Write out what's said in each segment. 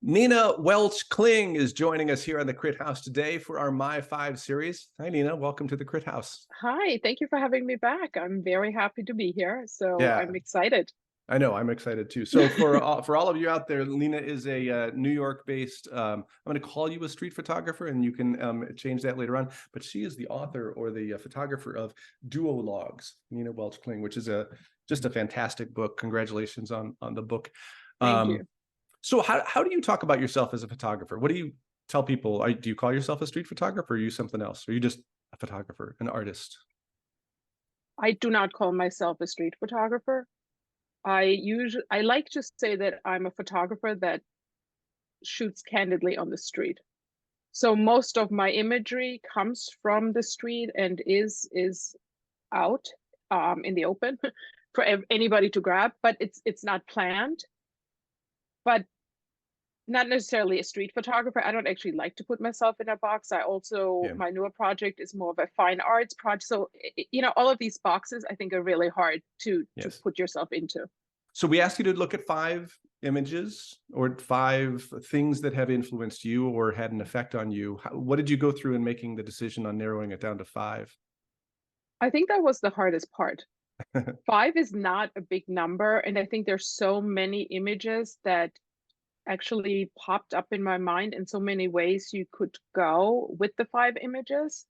Nina Welch-Kling is joining us here on the Crit House today for our My Five series. Hi, Nina. Welcome to the Crit House. Hi, thank you for having me back. I'm very happy to be here, so Yeah, I'm excited. I know. I'm excited too. So for all of you out there, Nina is a New York-based. I'm going to call you a street photographer, and you can change that later on. But she is the author or the photographer of Duologues, Nina Welch-Kling, which is just a fantastic book. Congratulations on the book. Thank Um, you. So how do you talk about yourself as a photographer? What do you tell people? Do you call yourself a street photographer, or are you something else? Or are you just a photographer, an artist? I do not call myself a street photographer. I like to say that I'm a photographer that shoots candidly on the street. So most of my imagery comes from the street and is out in the open for anybody to grab, but it's not planned. But not necessarily a street photographer. I don't actually like to put myself in a box. Yeah. My newer project is more of a fine arts project. So, all of these boxes I think are really hard to Yes. put yourself into. So we asked you to look at 5 images or 5 things that have influenced you or had an effect on you. What did you go through in making the decision on narrowing it down to 5? I think that was the hardest part. 5 is not a big number. And I think there's so many images that actually popped up in my mind in so many ways you could go with the 5 images.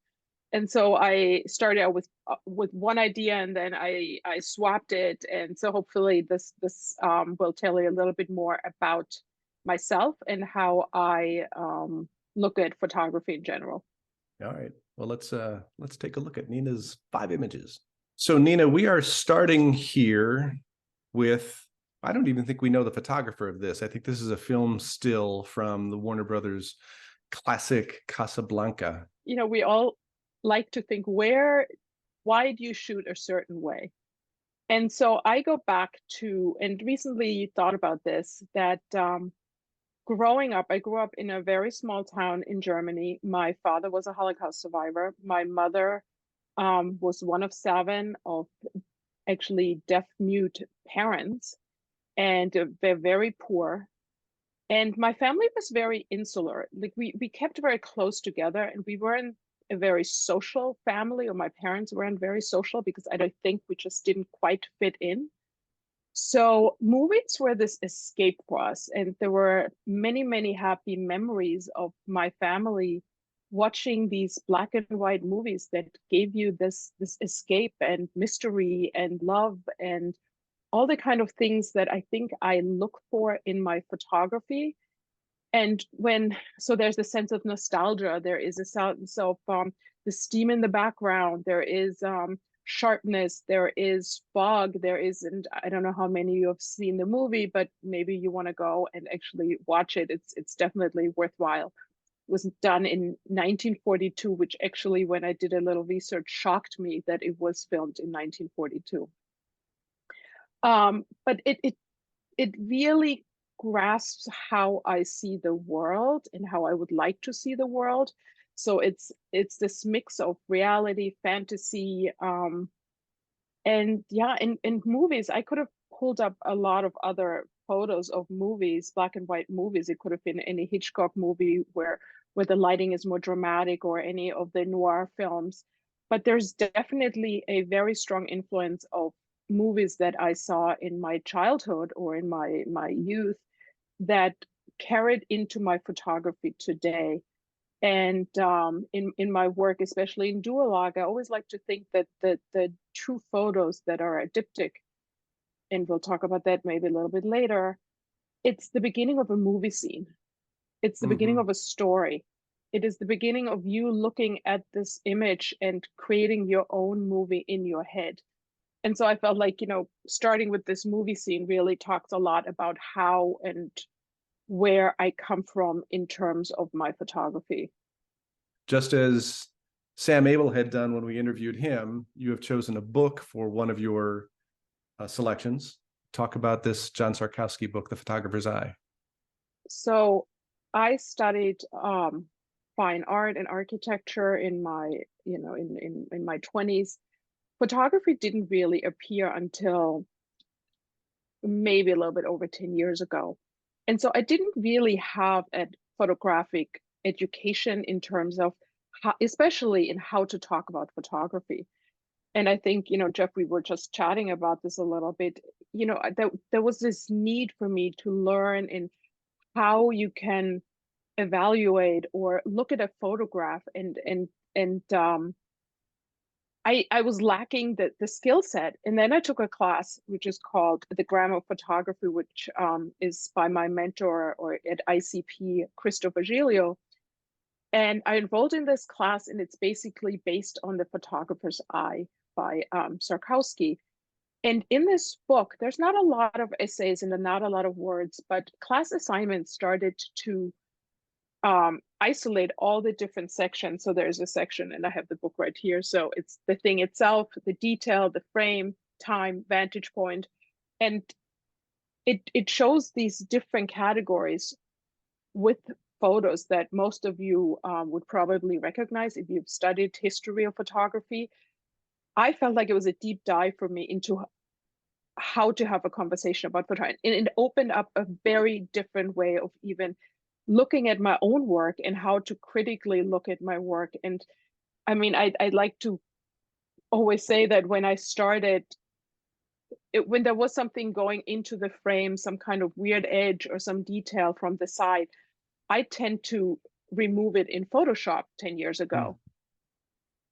And so I started out with one idea, and then I swapped it. And so hopefully this will tell you a little bit more about myself and how I look at photography in general. All right. Well, let's take a look at Nina's 5 images. So Nina, we are starting here with, I don't even think we know the photographer of this. I think this is a film still from the Warner Brothers classic Casablanca. We all like to think, why do you shoot a certain way? And so I go back to, and recently thought about this, that growing up, I grew up in a very small town in Germany. My father was a Holocaust survivor. My mother was one of 7 of actually deaf mute parents, and they're very poor. And my family was very insular. Like we kept very close together, and we weren't a very social family, or my parents weren't very social because I don't think we just didn't quite fit in. So movies were this escape for us, and there were many, many happy memories of my family watching these black and white movies that gave you this escape and mystery and love and all the kind of things that I think I look for in my photography. And so there's the sense of nostalgia, there is a sense of the steam in the background, there is sharpness, there is fog, there is, and I don't know how many you have seen the movie, but maybe you want to go and actually watch it. It's definitely worthwhile. It was done in 1942, which actually, when I did a little research, shocked me that it was filmed in 1942. But it really grasps how I see the world and how I would like to see the world. So it's this mix of reality, fantasy, and yeah, in movies. I could have pulled up a lot of other photos of movies, black and white movies. It could have been any Hitchcock movie where the lighting is more dramatic, or any of the noir films. But there's definitely a very strong influence of movies that I saw in my childhood or in my youth that carried into my photography today. And in my work, especially in Duologue, I always like to think that the true photos that are a diptych, and we'll talk about that maybe a little bit later, it's the beginning of a movie scene. It's the beginning of a story. It is the beginning of you looking at this image and creating your own movie in your head. And so I felt like, starting with this movie scene really talks a lot about how and where I come from in terms of my photography. Just as Sam Abel had done when we interviewed him, you have chosen a book for one of your selections. Talk about this John Sarkowski book, The Photographer's Eye. So I studied fine art and architecture in my, in my 20s. Photography didn't really appear until maybe a little bit over 10 years ago. And so I didn't really have a photographic education in terms of how, especially in how to talk about photography. And I think, Jeff, we were just chatting about this a little bit. There was this need for me to learn in how you can evaluate or look at a photograph, and I was lacking the skill set. And then I took a class which is called The Grammar of Photography, which is by my mentor or at ICP, Christopher Giglio. And I enrolled in this class, and it's basically based on The Photographer's Eye by Sarkowski. And in this book, there's not a lot of essays and not a lot of words, but class assignments started to isolate all the different sections. So there's a section, and I have the book right here. So it's the thing itself, the detail, the frame, time, vantage point. And it shows these different categories with photos that most of you would probably recognize if you've studied history of photography. I felt like it was a deep dive for me into how to have a conversation about photography. And it opened up a very different way of even looking at my own work and how to critically look at my work. And I mean, I'd like to always say that when I started, when there was something going into the frame, some kind of weird edge or some detail from the side, I tend to remove it in Photoshop 10 years ago.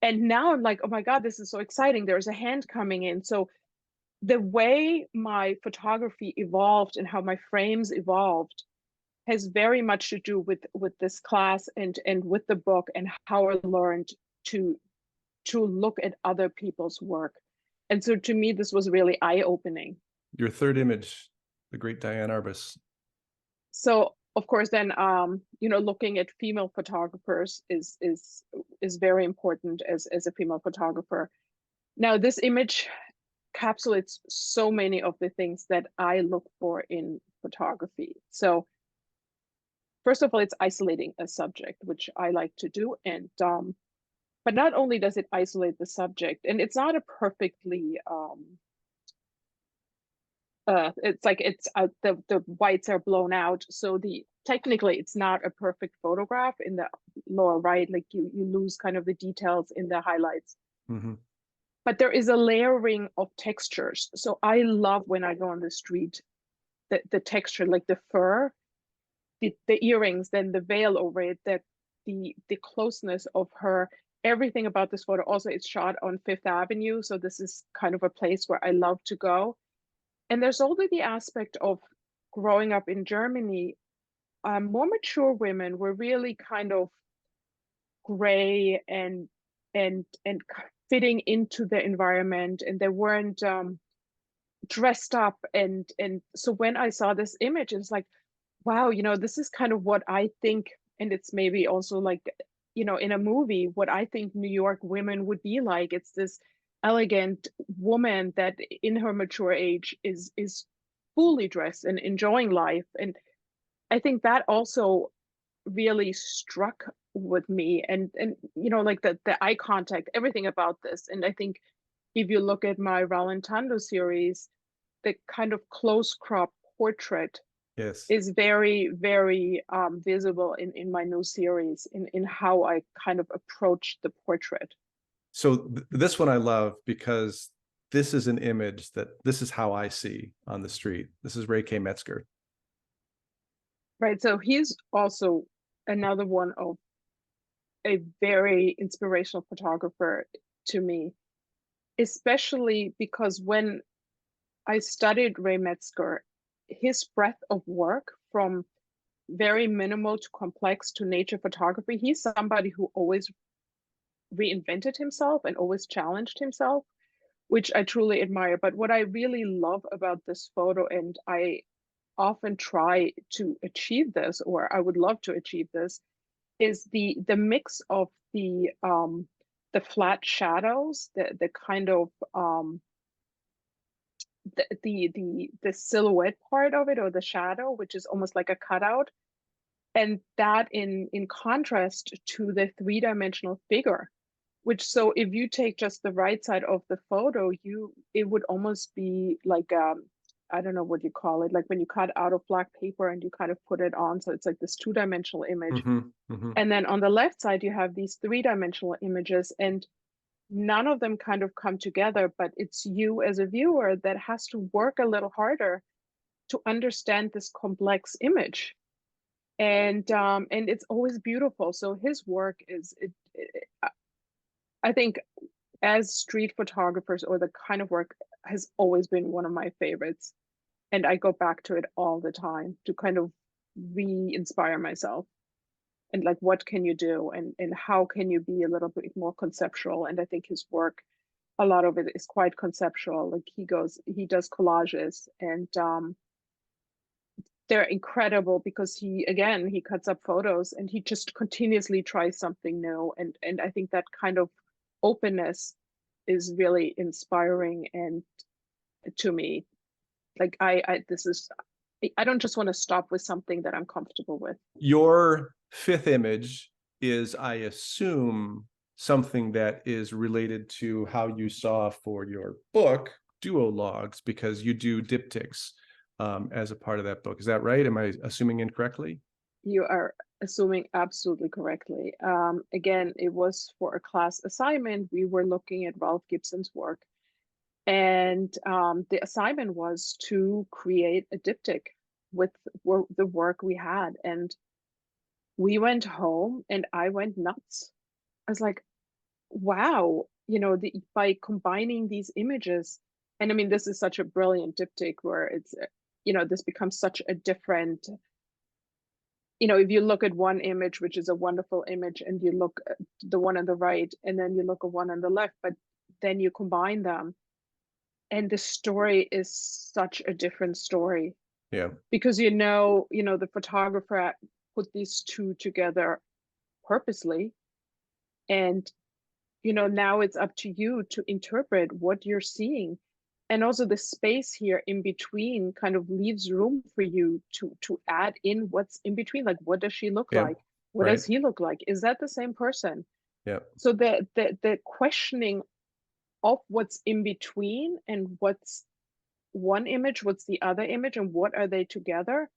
And now I'm like, oh my God, this is so exciting. There's a hand coming in. So the way my photography evolved and how my frames evolved has very much to do with this class and with the book, and how I learned to look at other people's work. And so to me, this was really eye-opening. Your third image, the great Diane Arbus. So of course, then looking at female photographers is very important as a female photographer. Now, this image encapsulates so many of the things that I look for in photography. So first of all, it's isolating a subject, which I like to do. And but not only does it isolate the subject, and it's not a perfectly it's like the whites are blown out, so technically it's not a perfect photograph in the lower right, like you lose kind of the details in the highlights. But there is a layering of textures. So I love when I go on the street, the texture, like the fur, the earrings, then the veil over it, that the closeness of her, everything about this photo. Also, it's shot on Fifth Avenue, so this is kind of a place where I love to go. And there's also the aspect of growing up in Germany. More mature women were really kind of gray and fitting into the environment, and they weren't dressed up. And so when I saw this image, it's like, wow, this is kind of what I think, and it's maybe also like, in a movie, what I think New York women would be like. It's this elegant woman that in her mature age is fully dressed and enjoying life. And I think that also really struck with me, and like the eye contact, everything about this. And I think if you look at my Rallentando series, the kind of close crop portrait is very, very visible in my new series, in how I kind of approach the portrait. So this one I love because this is an image this is how I see on the street. This is K Metzger. Right. So he's also another one of a very inspirational photographer to me, especially because when I studied K Metzger, his breadth of work, from very minimal to complex to nature photography, he's somebody who always reinvented himself and always challenged himself, which I truly admire. But what I really love about this photo, and I often try to achieve this, or I would love to achieve this, is the mix of the flat shadows, the kind of the silhouette part of it, or the shadow, which is almost like a cutout, and that in contrast to the three-dimensional figure, which, so if you take just the right side of the photo, it would almost be like I don't know what you call it, like when you cut out of black paper and you kind of put it on. So it's like this two-dimensional image. And then on the left side, you have these three-dimensional images, and none of them kind of come together, but it's you as a viewer that has to work a little harder to understand this complex image. And it's always beautiful. So his work is, I think, as street photographers, or the kind of work, has always been one of my favorites. And I go back to it all the time to kind of re-inspire myself. And like, what can you do, and how can you be a little bit more conceptual? And I think his work, a lot of it is quite conceptual. Like he does collages, and they're incredible because he cuts up photos and he just continuously tries something new. And I think that kind of openness is really inspiring. And to me, like I don't just want to stop with something that I'm comfortable with. Your fifth image is, I assume, something that is related to how you saw for your book, Duologues, because you do diptychs as a part of that book. Is that right? Am I assuming incorrectly? You are assuming absolutely correctly. Again, it was for a class assignment. We were looking at Ralph Gibson's work. And the assignment was to create a diptych with the work we had. And we went home and I went nuts. I was like, wow, by combining these images, and I mean, this is such a brilliant diptych where it's, this becomes such a different, if you look at one image, which is a wonderful image, and you look at the one on the right, and then you look at one on the left, but then you combine them, and the story is such a different story. Yeah. Because the photographer put these two together purposely, and now it's up to you to interpret what you're seeing. And also the space here in between kind of leaves room for you to add in what's in between. Like, what does she look like? What does he look like? Is that the same person? Yeah. So the questioning of what's in between, and what's one image, what's the other image, and what are they together,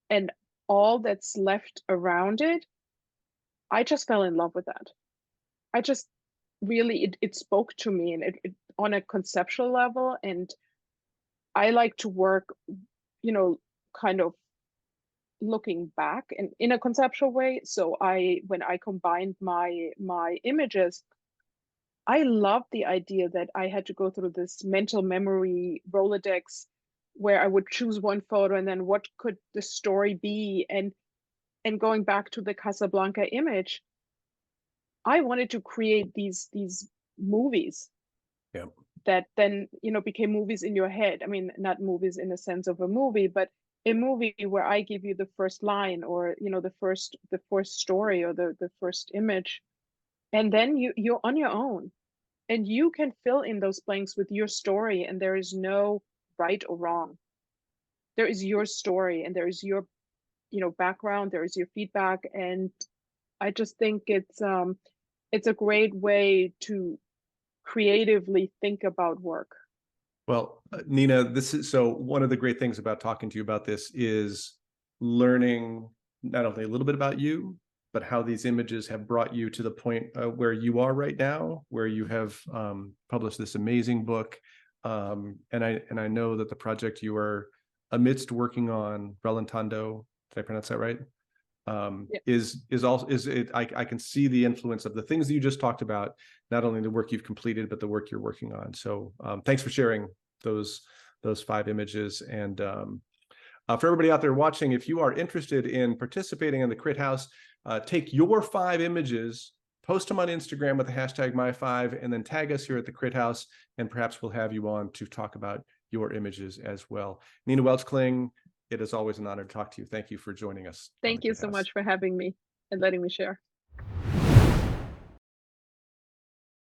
and all that's left around it, I just fell in love with that. I just really, it spoke to me, and it on a conceptual level. And I like to work, kind of looking back and in a conceptual way. So when I combined my images, I loved the idea that I had to go through this mental memory Rolodex where I would choose one photo and then what could the story be, and going back to the Casablanca image, I wanted to create these movies that then became movies in your head. I mean, not movies in the sense of a movie, but a movie where I give you the first line, or the first story, or the first image, and then you're on your own, and you can fill in those blanks with your story, and there is no right or wrong. There is your story, and there is your background, there is your feedback. And I just think it's a great way to creatively think about work. Well, Nina, this is so one of the great things about talking to you about this is learning not only a little bit about you, but how these images have brought you to the point where you are right now, where you have published this amazing book. And I know that the project you are amidst working on, Relentando, did I pronounce that right? I can see the influence of the things that you just talked about, not only the work you've completed, but the work you're working on. So thanks for sharing those 5 images. And for everybody out there watching, if you are interested in participating in the Crit House, take your 5 images, post them on Instagram with the hashtag #my5, and then tag us here at the Crit House, and perhaps we'll have you on to talk about your images as well. Nina Welch-Kling, it is always an honor to talk to you. Thank you for joining us. Thank you so much for having me and letting me share.